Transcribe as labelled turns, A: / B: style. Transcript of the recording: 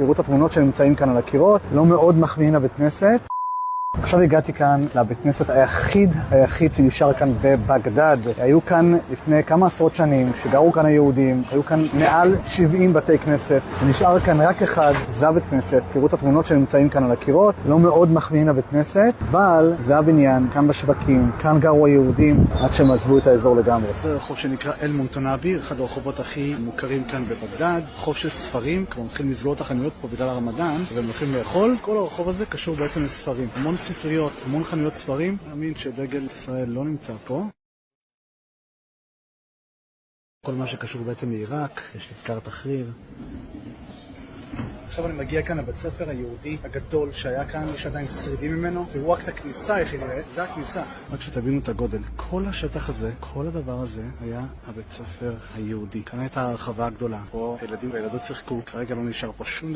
A: תראו את התמונות שנמצאים כאן על הקירות, לא מאוד מחמיאים לבית כנסת. עכשיו הגעתי כאן לבית כנסת היחיד שנשאר כאן בבגדד. היו כאן לפני כמה עשרות שנים, שגרו כאן היהודים, היו כאן מעל 70 בתי כנסת, ונשאר כאן רק אחד, זה הבית כנסת. תראו את התמונות שנמצאים כאן על הקירות, לא מאוד מחמיאים לבית כנסת, אבל זה הבניין, כאן בשווקים, כאן גרו היהודים, עד שהם עזבו את האזור לגמרי. זה רחוב שנקרא אל מונטנאבי, אחד הרחובות הכי מוכרים כאן בבגדד, רחוב של ספרים, כבר מתחילים לסגור את החנויות פה בגלל הרמדאן, והם הולכים לאכול. כל הרחוב הזה קשור בעצם לספרים. המון ספריות, המון חנויות ספרים. אני מאמין שדגל ישראל לא נמצא פה. כל מה שקשור בעצם לעיראק, יש לי כיכר תחריר. עכשיו אני מגיע כאן לבית ספר היהודי הגדול שהיה כאן, יש עדיין שרידים ממנו. תראו רק את הכניסה, איך היא נראית, זה הכניסה. רק שתבינו את הגודל, כל השטח הזה, כל הדבר הזה היה הבית ספר היהודי. כאן הייתה הרחבה הגדולה, פה ילדים וילדות שיחקו, כרגע לא נשאר פה שום דבר.